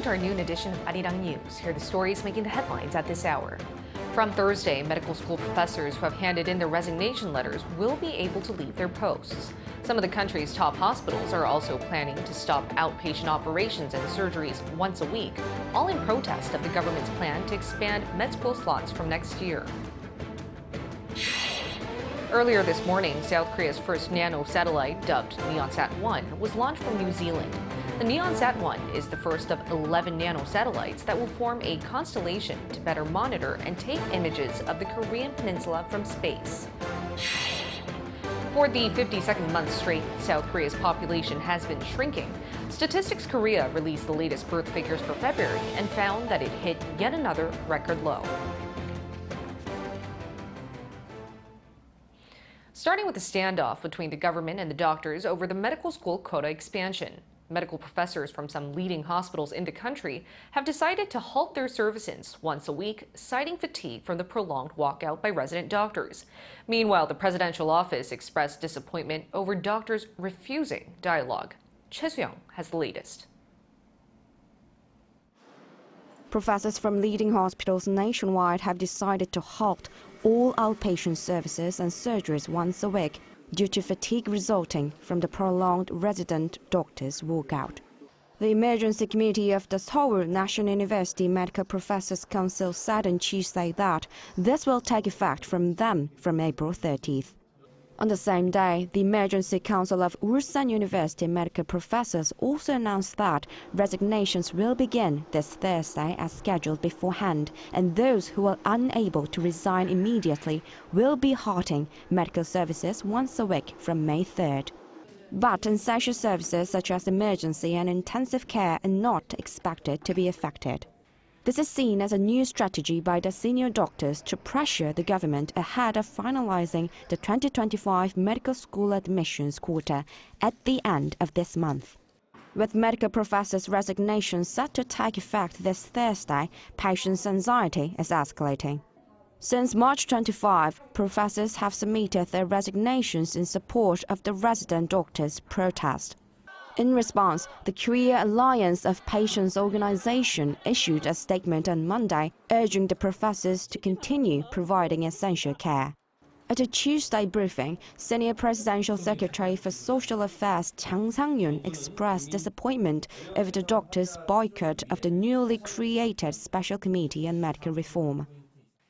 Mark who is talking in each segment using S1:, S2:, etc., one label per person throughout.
S1: Welcome to our noon edition of Arirang News. Here are the stories making the headlines at this hour. From Thursday, medical school professors who have handed in their resignation letters will be able to leave their posts. Some of the country's top hospitals are also planning to stop outpatient operations and surgeries once a week, all in protest of the government's plan to expand med school slots from next year. Earlier this morning, South Korea's first nano-satellite, dubbed Neonsat-1, was launched from New Zealand. The Neonsat-1 is the first of 11 nano-satellites that will form a constellation to better monitor and take images of the Korean peninsula from space. For the 52nd month straight, South Korea's population has been shrinking. Statistics Korea released the latest birth figures for February and found that it hit yet another record low. Starting with the standoff between the government and the doctors over the medical school quota expansion. Medical professors from some leading hospitals in the country have decided to halt their services once a week, citing fatigue from the prolonged walkout by resident doctors. Meanwhile, the presidential office expressed disappointment over doctors refusing dialogue. Choi Soo-young has the latest.
S2: Professors from leading hospitals nationwide have decided to halt all outpatient services and surgeries once a week due to fatigue resulting from the prolonged resident doctors' walkout. The Emergency Committee of the Seoul National University Medical Professors Council said on Tuesday that this will take effect from April 30th. On the same day, the Emergency Council of Ulsan University Medical Professors also announced that resignations will begin this Thursday as scheduled beforehand, and those who are unable to resign immediately will be halting medical services once a week from May 3rd. But essential services such as emergency and intensive care are not expected to be affected. This is seen as a new strategy by the senior doctors to pressure the government ahead of finalizing the 2025 medical school admissions quota at the end of this month. With medical professors' resignation set to take effect this Thursday, patients' anxiety is escalating. Since March 25, professors have submitted their resignations in support of the resident doctors' protest. In response, the Korea Alliance of Patients Organization issued a statement on Monday urging the professors to continue providing essential care. At a Tuesday briefing, Senior Presidential Secretary for Social Affairs Chang Sang-yun expressed disappointment over the doctors' boycott of the newly created Special Committee on Medical Reform.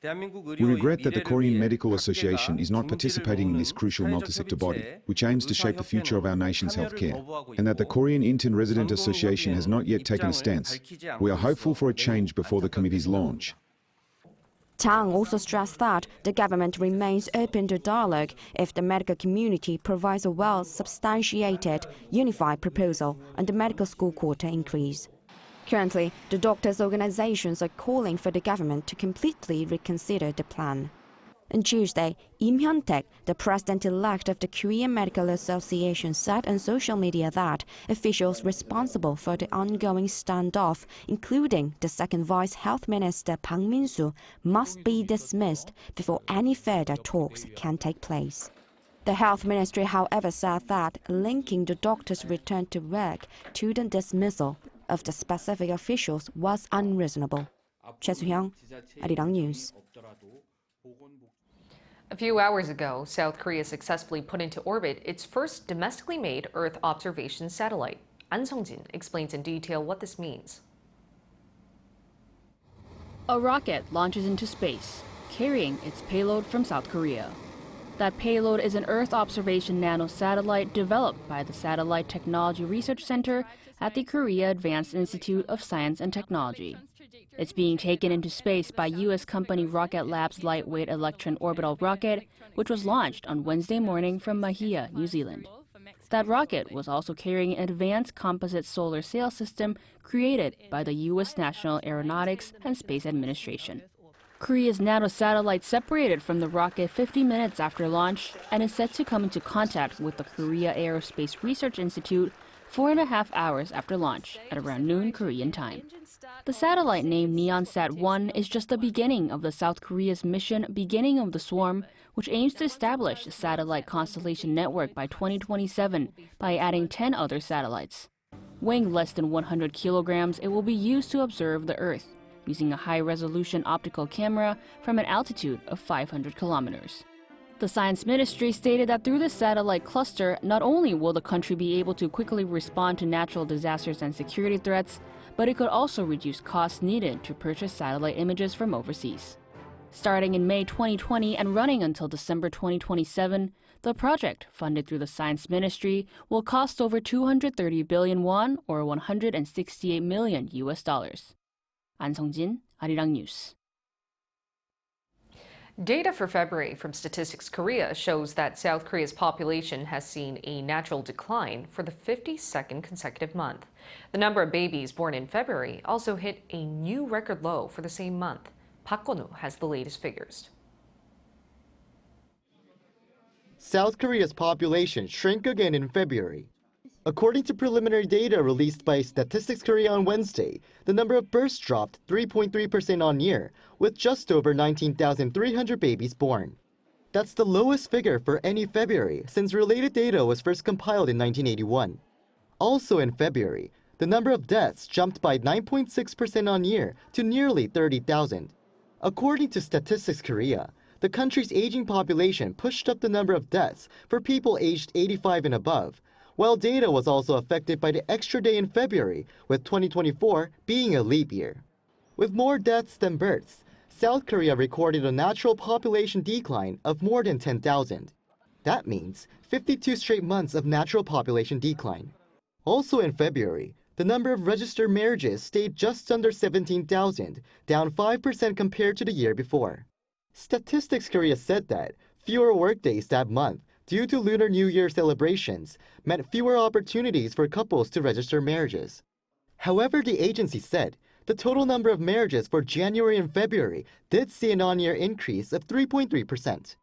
S3: We regret that the Korean Medical Association is not participating in this crucial multi-sector body, which aims to shape the future of our nation's healthcare, and that the Korean Intern Resident Association has not yet taken a stance. We are hopeful for a change before the committee's launch.
S2: Tang also stressed that the government remains open to dialogue if the medical community provides a well-substantiated, unified proposal on the medical school quota increase. Currently, the doctors' organizations are calling for the government to completely reconsider the plan. On Tuesday, Im Hyun-taek, the president-elect of the Korean Medical Association, said on social media that officials responsible for the ongoing standoff, including the second Vice Health Minister Bang Min-soo, must be dismissed before any further talks can take place. The Health Ministry, however, said that linking the doctors' return to work to the dismissal of the specific officials was unreasonable. Choi Soo-young, Arirang News.
S1: A few hours ago, South Korea successfully put into orbit its first domestically made Earth observation satellite. An Sung-jin explains in detail what this means.
S4: A rocket launches into space, carrying its payload from South Korea. That payload is an Earth observation nano-satellite developed by the Satellite Technology Research Center at the Korea Advanced Institute of Science and Technology. It's being taken into space by U.S. company Rocket Lab's lightweight Electron orbital rocket, which was launched on Wednesday morning from Mahia, New Zealand. That rocket was also carrying an advanced composite solar sail system created by the U.S. National Aeronautics and Space Administration. Korea's nano-satellite separated from the rocket 50 minutes after launch and is set to come into contact with the Korea Aerospace Research Institute 4.5 hours after launch at around noon Korean time. The satellite named Neonsat-1 is just the beginning of the South Korea's mission Beginning of the Swarm, which aims to establish a satellite constellation network by 2027 by adding 10 other satellites. Weighing less than 100 kilograms, it will be used to observe the Earth, using a high-resolution optical camera from an altitude of 500 kilometers. The Science Ministry stated that through the satellite cluster, not only will the country be able to quickly respond to natural disasters and security threats, but it could also reduce costs needed to purchase satellite images from overseas. Starting in May 2020 and running until December 2027, the project, funded through the Science Ministry, will cost over 230 billion won or $168 million. An Sung-jin, Arirang News.
S1: Data for February from Statistics Korea shows that South Korea's population has seen a natural decline for the 52nd consecutive month. The number of babies born in February also hit a new record low for the same month. Park Kwon-woo has the latest figures.
S5: South Korea's population shrank again in February. According to preliminary data released by Statistics Korea on Wednesday, the number of births dropped 3.3% on year, with just over 19,300 babies born. That's the lowest figure for any February since related data was first compiled in 1981. Also in February, the number of deaths jumped by 9.6% on year to nearly 30,000. According to Statistics Korea, the country's aging population pushed up the number of deaths for people aged 85 and above, while data was also affected by the extra day in February, with 2024 being a leap year. With more deaths than births, South Korea recorded a natural population decline of more than 10,000. That means 52 straight months of natural population decline. Also in February, the number of registered marriages stayed just under 17,000, down 5% compared to the year before. Statistics Korea said that fewer workdays that month due to Lunar New Year celebrations meant fewer opportunities for couples to register marriages. However, the agency said the total number of marriages for January and February did see an on-year increase of 3.3%.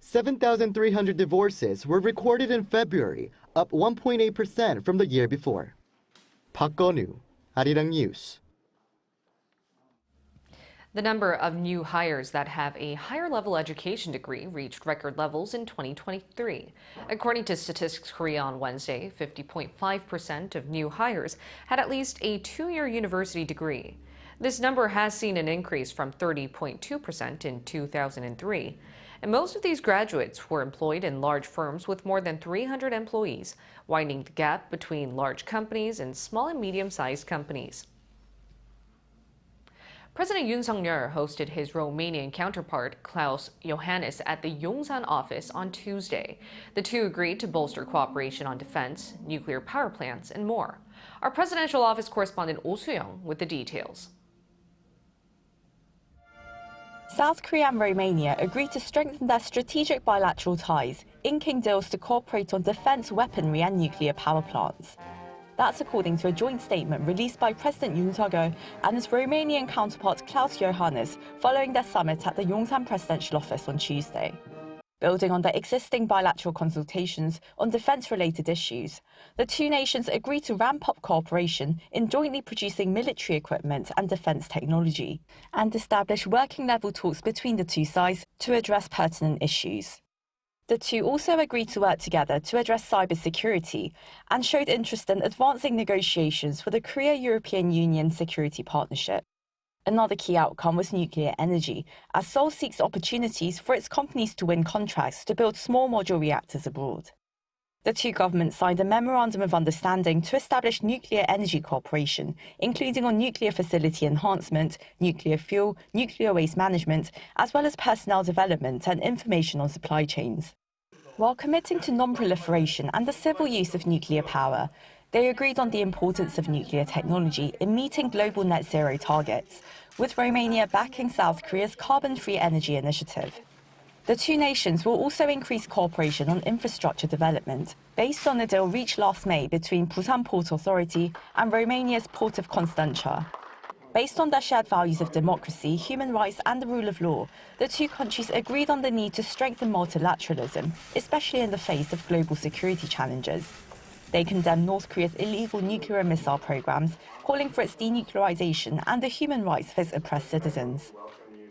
S5: 7,300 divorces were recorded in February, up 1.8% from the year before. Park Kwon-woo, Arirang News.
S1: The number of new hires that have a higher level education degree reached record levels in 2023. According to Statistics Korea on Wednesday, 50.5% of new hires had at least a two-year university degree. This number has seen an increase from 30.2% in 2003. And most of these graduates were employed in large firms with more than 300 employees, widening the gap between large companies and small and medium-sized companies. President Yoon Suk-yeol hosted his Romanian counterpart, Klaus Iohannis, at the Yongsan office on Tuesday. The two agreed to bolster cooperation on defense, nuclear power plants, and more. Our presidential office correspondent Oh Soo-young with the details.
S6: South Korea and Romania agreed to strengthen their strategic bilateral ties, inking deals to cooperate on defense, weaponry, and nuclear power plants. That's according to a joint statement released by President Yoon Suk-yeol and his Romanian counterpart Klaus Iohannis following their summit at the Yongsan presidential office on Tuesday. Building on their existing bilateral consultations on defense-related issues, the two nations agreed to ramp up cooperation in jointly producing military equipment and defense technology, and establish working-level talks between the two sides to address pertinent issues. The two also agreed to work together to address cybersecurity and showed interest in advancing negotiations for the Korea-European Union Security Partnership. Another key outcome was nuclear energy, as Seoul seeks opportunities for its companies to win contracts to build small modular reactors abroad. The two governments signed a memorandum of understanding to establish nuclear energy cooperation, including on nuclear facility enhancement, nuclear fuel, nuclear waste management, as well as personnel development and information on supply chains. While committing to non-proliferation and the civil use of nuclear power, they agreed on the importance of nuclear technology in meeting global net zero targets, with Romania backing South Korea's carbon-free energy initiative. The two nations will also increase cooperation on infrastructure development, based on a deal reached last May between Busan Port Authority and Romania's Port of Constanța. Based on their shared values of democracy, human rights and the rule of law, the two countries agreed on the need to strengthen multilateralism, especially in the face of global security challenges. They condemned North Korea's illegal nuclear and missile programs, calling for its denuclearization and the human rights of its oppressed citizens.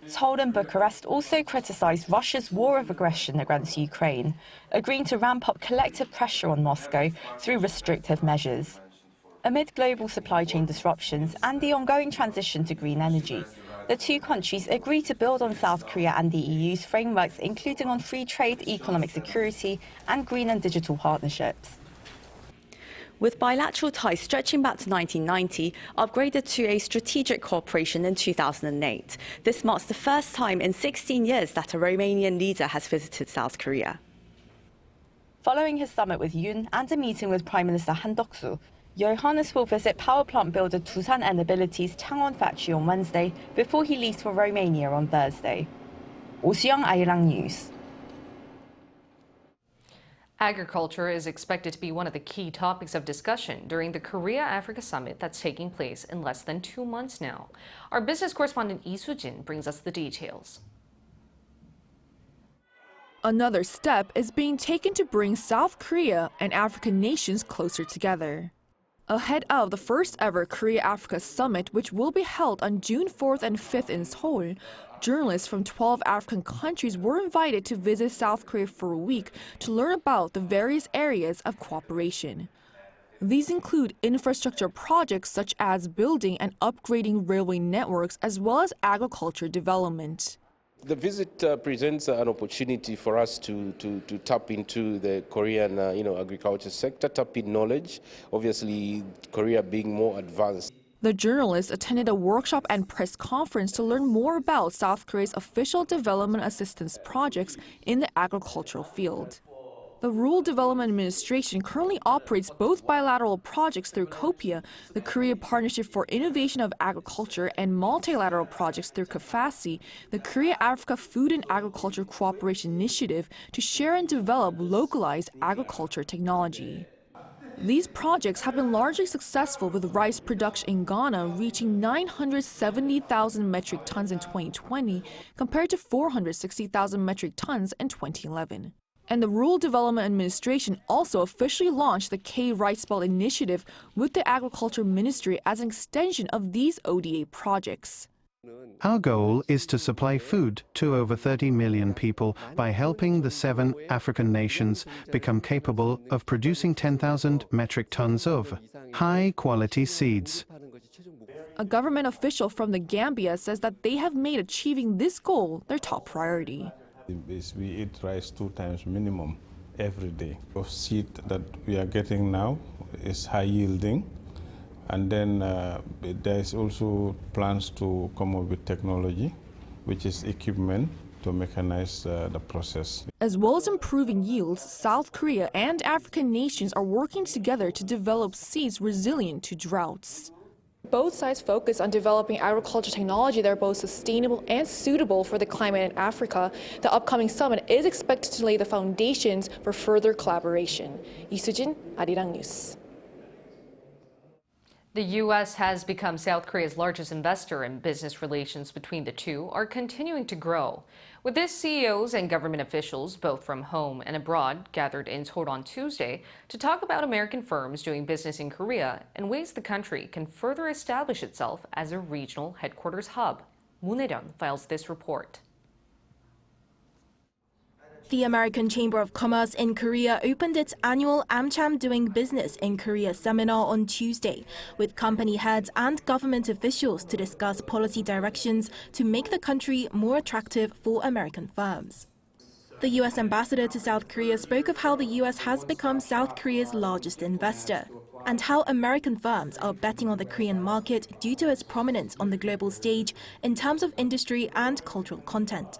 S6: Seoul and Bucharest also criticized Russia's war of aggression against Ukraine, agreeing to ramp up collective pressure on Moscow through restrictive measures. amid global supply chain disruptions and the ongoing transition to green energy. The two countries agreed to build on South Korea and the EU's frameworks, including on free trade, economic security, and green and digital partnerships. With bilateral ties stretching back to 1990, upgraded to a strategic cooperation in 2008. This marks the first time in 16 years that a Romanian leader has visited South Korea. Following his summit with Yoon and a meeting with Prime Minister Han Duck-soo, Johannes will visit power plant builder Tusan Enerbility's Changwon factory on Wednesday before he leaves for Romania on Thursday. 오수영, Arirang News.
S1: Agriculture is expected to be one of the key topics of discussion during the Korea-Africa summit that's taking place in less than 2 months now. Our business correspondent Lee Soo-jin brings us the details.
S7: Another step is being taken to bring South Korea and African nations closer together. Ahead of the first ever Korea-Africa summit, which will be held on June 4th and 5th in Seoul, journalists from 12 African countries were invited to visit South Korea for a week to learn about the various areas of cooperation. These include infrastructure projects such as building and upgrading railway networks, as well as agriculture development.
S8: The visit presents an opportunity for us to tap into the Korean agriculture sector, tap in knowledge, obviously Korea being more advanced.
S7: The journalists attended a workshop and press conference to learn more about South Korea's official development assistance projects in the agricultural field. The Rural Development Administration currently operates both bilateral projects through KOPIA, the Korea Partnership for Innovation of Agriculture, and multilateral projects through KAFASI, the Korea-Africa Food and Agriculture Cooperation Initiative, to share and develop localized agriculture technology. These projects have been largely successful, with rice production in Ghana reaching 970,000 metric tons in 2020 compared to 460,000 metric tons in 2011. And the Rural Development Administration also officially launched the K-Rice Belt Initiative with the Agriculture Ministry as an extension of these ODA projects.
S9: Our goal is to supply food to over 30 million people by helping the 7 African nations become capable of producing 10,000 metric tons of high-quality seeds.
S7: A government official from the Gambia says that they have made achieving this goal their top priority.
S10: We eat rice 2 times minimum every day. The seed that we are getting now is high yielding. And then there is also plans to come up with technology, which is equipment to mechanize the process.
S7: As well as improving yields, South Korea and African nations are working together to develop seeds resilient to droughts. Both sides focus on developing agriculture technology that are both sustainable and suitable for the climate in Africa. The upcoming summit is expected to lay the foundations for further collaboration. Lee Soo-jin, Arirang News.
S1: The U.S. has become South Korea's largest investor, and business relations between the two are continuing to grow. With this, CEOs and government officials, both from home and abroad, gathered in Seoul on Tuesday to talk about American firms doing business in Korea and ways the country can further establish itself as a regional headquarters hub. Moon Hae-ryun files this report.
S11: The American Chamber of Commerce in Korea opened its annual AMCHAM Doing Business in Korea seminar on Tuesday, with company heads and government officials to discuss policy directions to make the country more attractive for American firms. The U.S. ambassador to South Korea spoke of how the U.S. has become South Korea's largest investor, and how American firms are betting on the Korean market due to its prominence on the global stage in terms of industry and cultural content.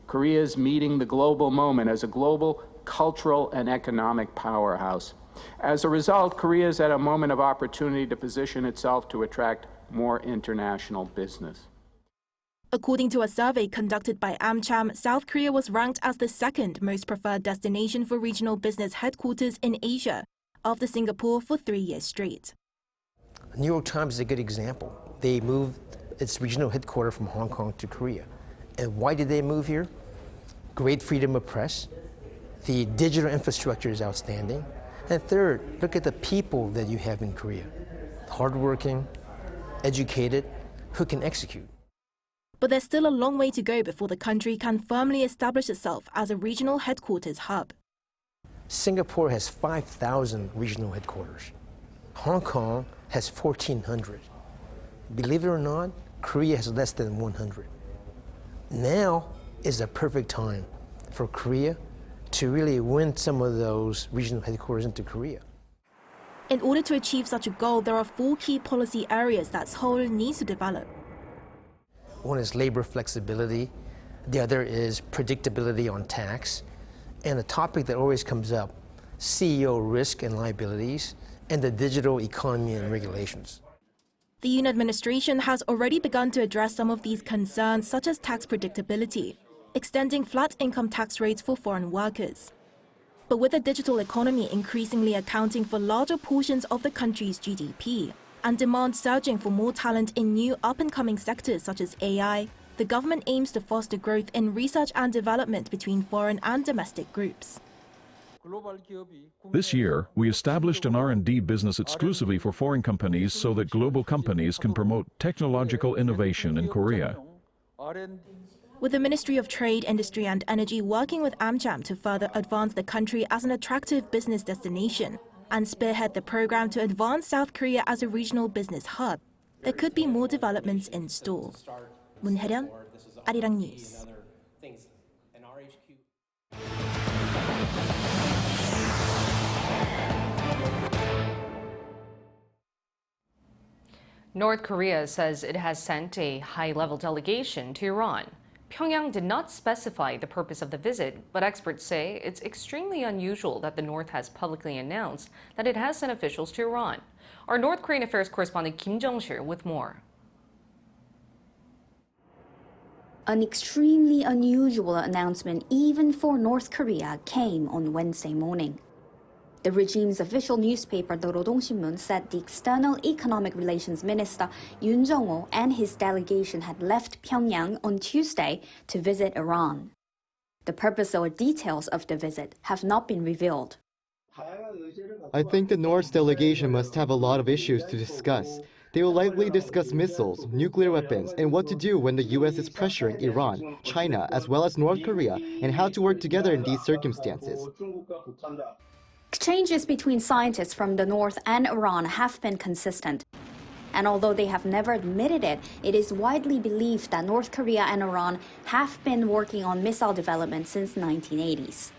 S12: Korea is meeting the global moment as a global cultural and economic powerhouse. As a result, Korea is at a moment of opportunity to position itself to attract more international business.
S11: According to a survey conducted by AMCHAM, South Korea was ranked as the second most preferred destination for regional business headquarters in Asia, after Singapore for 3 years straight.
S13: New York Times is a good example. They moved its regional headquarters from Hong Kong to Korea. And why did they move here? Great freedom of press. The digital infrastructure is outstanding. And third, look at the people that you have in Korea. Hardworking, educated, who can execute.
S11: But there's still a long way to go before the country can firmly establish itself as a regional headquarters hub.
S13: Singapore has 5,000 regional headquarters. Hong Kong has 1,400. Believe it or not, Korea has less than 100. Now is the perfect time for Korea to really win some of those regional headquarters into Korea.
S11: In order to achieve such a goal, there are 4 key policy areas that Seoul needs to develop.
S13: One is labor flexibility, the other is predictability on tax, and a topic that always comes up, CEO risk and liabilities, and the digital economy and regulations.
S11: The Yoon administration has already begun to address some of these concerns, such as tax predictability, extending flat income tax rates for foreign workers. But with the digital economy increasingly accounting for larger portions of the country's GDP, and demand surging for more talent in new up-and-coming sectors such as AI, the government aims to foster growth in research and development between foreign and domestic groups.
S14: This year, we established an R&D business exclusively for foreign companies so that global companies can promote technological innovation in Korea.
S11: With the Ministry of Trade, Industry and Energy working with AMCHAM to further advance the country as an attractive business destination and spearhead the program to advance South Korea as a regional business hub, there could be more developments in store. Moon Hae-ryun, Arirang News.
S1: North Korea says it has sent a high-level delegation to Iran. Pyongyang did not specify the purpose of the visit, but experts say it's extremely unusual that the North has publicly announced that it has sent officials to Iran. Our North Korean affairs correspondent Kim Jung-sil with more.
S15: An extremely unusual announcement even for North Korea came on Wednesday morning. The regime's official newspaper, the Rodong-sinmun, said the External Economic Relations Minister Yoon Jong-ho and his delegation had left Pyongyang on Tuesday to visit Iran. The purpose or details of the visit have not been revealed.
S5: I think the North's delegation must have a lot of issues to discuss. They will likely discuss missiles, nuclear weapons, and what to do when the U.S. is pressuring Iran, China, as well as North Korea, and how to work together in these circumstances.
S15: Exchanges between scientists from the North and Iran have been consistent. And although they have never admitted it, it is widely believed that North Korea and Iran have been working on missile development since the 1980s.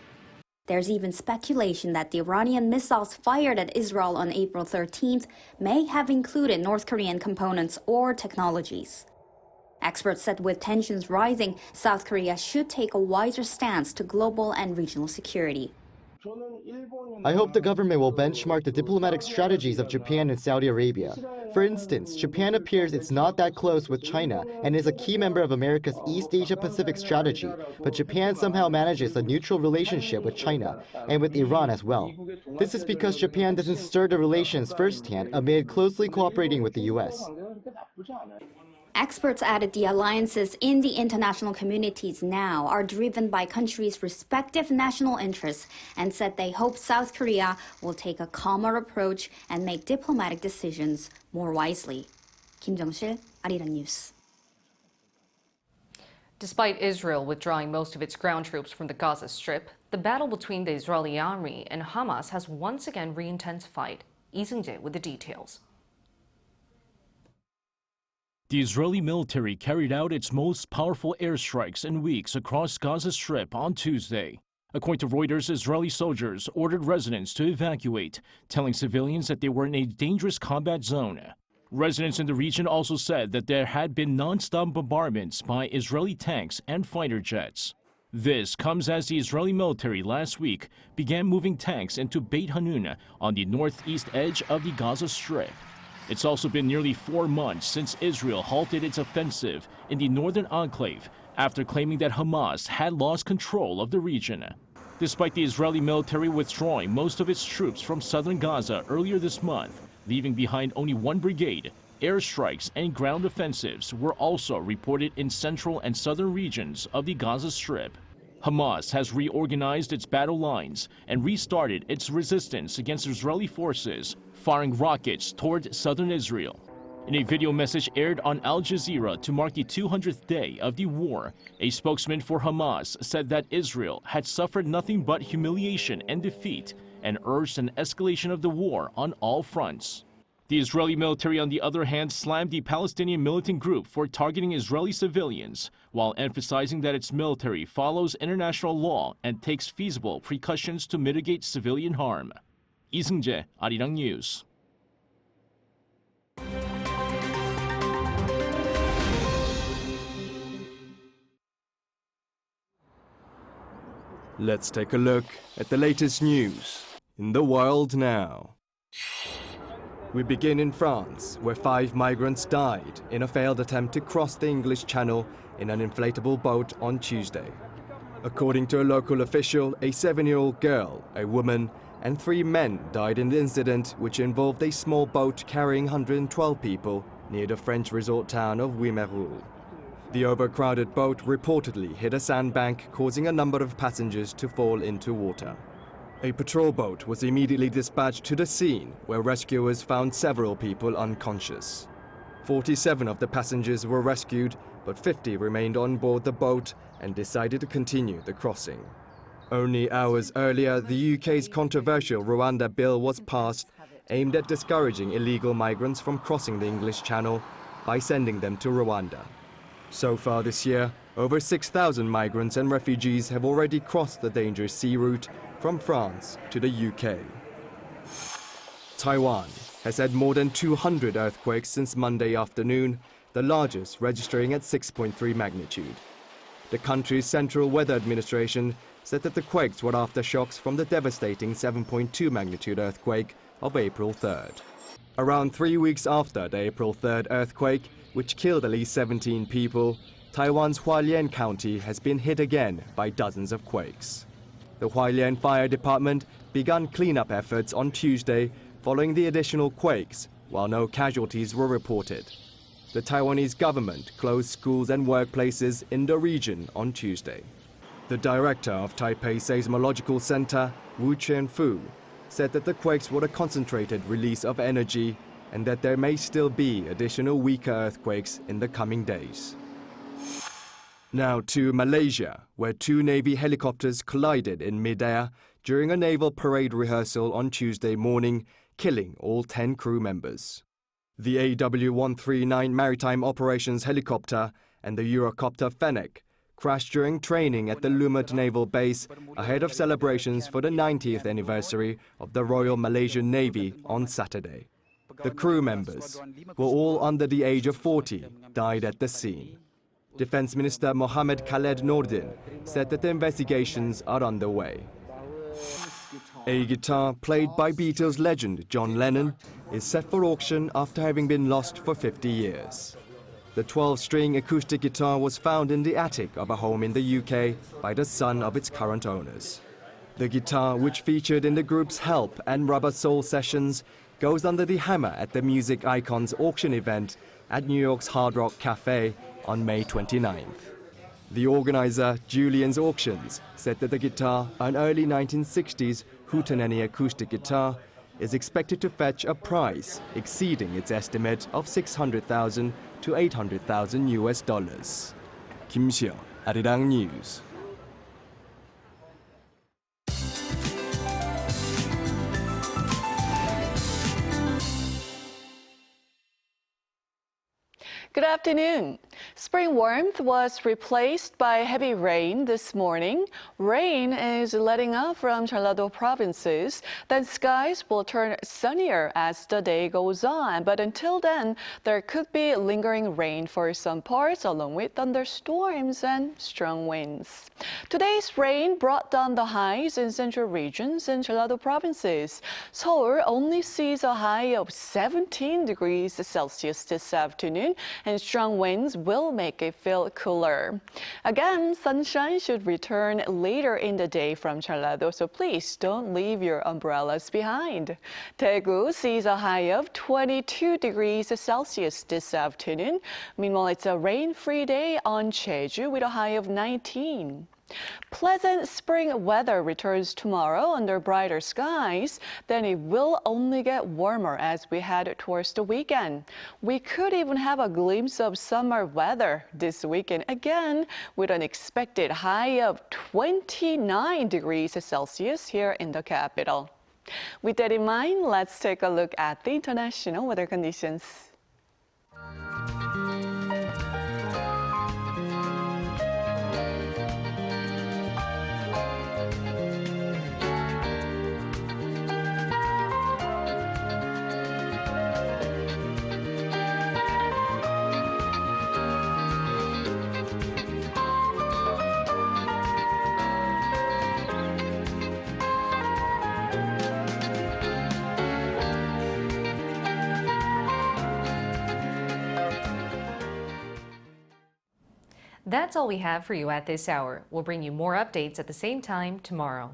S15: There's even speculation that the Iranian missiles fired at Israel on April 13th may have included North Korean components or technologies. Experts said with tensions rising, South Korea should take a wiser stance to global and regional security.
S5: I hope the government will benchmark the diplomatic strategies of Japan and Saudi Arabia. For instance, Japan appears it's not that close with China and is a key member of America's East Asia-Pacific strategy, but Japan somehow manages a neutral relationship with China and with Iran as well. This is because Japan doesn't stir the relations firsthand amid closely cooperating with the U.S.
S15: Experts added the alliances in the international communities now are driven by countries' respective national interests and said they hope South Korea will take a calmer approach and make diplomatic decisions more wisely. Kim Jung-sil, Arirang News.
S1: Despite Israel withdrawing most of its ground troops from the Gaza Strip, the battle between the Israeli army and Hamas has once again re-intensified. Lee Seung-jae with the details.
S16: The Israeli military carried out its most powerful airstrikes in weeks across Gaza Strip on Tuesday. According to Reuters, Israeli soldiers ordered residents to evacuate, telling civilians that they were in a dangerous combat zone. Residents in the region also said that there had been non-stop bombardments by Israeli tanks and fighter jets. This comes as the Israeli military last week began moving tanks into Beit Hanun on the northeast edge of the Gaza Strip. It's also been nearly 4 months since Israel halted its offensive in the northern enclave after claiming that Hamas had lost control of the region. Despite the Israeli military withdrawing most of its troops from southern Gaza earlier this month, leaving behind only 1 brigade, airstrikes and ground offensives were also reported in central and southern regions of the Gaza Strip. Hamas has reorganized its battle lines and restarted its resistance against Israeli forces, firing rockets toward southern Israel. In a video message aired on Al Jazeera to mark the 200th day of the war, a spokesman for Hamas said that Israel had suffered nothing but humiliation and defeat and urged an escalation of the war on all fronts. The Israeli military, on the other hand, slammed the Palestinian militant group for targeting Israeli civilians, while emphasizing that its military follows international law and takes feasible precautions to mitigate civilian harm. Lee Seung-jae, Arirang News.
S17: Let's take a look at the latest news in the world now. We begin in France, where 5 migrants died in a failed attempt to cross the English Channel in an inflatable boat on Tuesday. According to a local official, a 7-year-old girl, a woman, and 3 men died in the incident, which involved a small boat carrying 112 people near the French resort town of Wimereux. The overcrowded boat reportedly hit a sandbank, causing a number of passengers to fall into water. A patrol boat was immediately dispatched to the scene, where rescuers found several people unconscious. 47 of the passengers were rescued, but 50 remained on board the boat and decided to continue the crossing. Only hours earlier, the UK's controversial Rwanda Bill was passed, aimed at discouraging illegal migrants from crossing the English Channel by sending them to Rwanda. So far this year, over 6,000 migrants and refugees have already crossed the dangerous sea route from France to the UK. Taiwan has had more than 200 earthquakes since Monday afternoon, the largest registering at 6.3 magnitude. The country's Central Weather Administration said that the quakes were aftershocks from the devastating 7.2 magnitude earthquake of April 3rd. Around 3 weeks after the April 3rd earthquake, which killed at least 17 people, Taiwan's Hualien County has been hit again by dozens of quakes. The Hualien Fire Department began cleanup efforts on Tuesday following the additional quakes, while no casualties were reported. The Taiwanese government closed schools and workplaces in the region on Tuesday. The director of Taipei Seismological Center, Wu Qianfu, said that the quakes were a concentrated release of energy and that there may still be additional weaker earthquakes in the coming days. Now to Malaysia, where 2 Navy helicopters collided in mid-air during a naval parade rehearsal on Tuesday morning, killing all 10 crew members. The AW-139 Maritime Operations helicopter and the Eurocopter Fennec crashed during training at the Lumut Naval Base ahead of celebrations for the 90th anniversary of the Royal Malaysian Navy on Saturday. The crew members, who were all under the age of 40, died at the scene. Defense Minister Mohammed Khaled Nordin said that the investigations are underway. A guitar played by Beatles legend John Lennon is set for auction after having been lost for 50 years. The 12-string acoustic guitar was found in the attic of a home in the UK by the son of its current owners. The guitar, which featured in the group's Halt and Rubber Soul sessions, goes under the hammer at the Music Icons auction event at New York's Hard Rock Cafe on May 29th. The organizer, Julian's Auctions, said that the guitar, an early 1960s Hootenanny acoustic guitar, is expected to fetch a price exceeding its estimate of $600,000 to $800,000. Kim Xiao, Arirang News.
S18: Good afternoon. Spring warmth was replaced by heavy rain this morning. Rain is letting up from Jeollado provinces. Then skies will turn sunnier as the day goes on. But until then, there could be lingering rain for some parts, along with thunderstorms and strong winds. Today's rain brought down the highs in central regions and Jeollado provinces. Seoul only sees a high of 17 degrees Celsius this afternoon, and strong winds will make it feel cooler. Again, sunshine should return later in the day from Jeollado, so please don't leave your umbrellas behind. Daegu sees a high of 22 degrees Celsius this afternoon. Meanwhile, it's a rain-free day on Jeju with a high of 19. Pleasant spring weather returns tomorrow under brighter skies. Then it will only get warmer as we head towards the weekend. We could even have a glimpse of summer weather this weekend again, with an expected high of 29 degrees Celsius here in the capital. With that in mind, let's take a look at the international weather conditions.
S1: That's all we have for you at this hour. We'll bring you more updates at the same time tomorrow.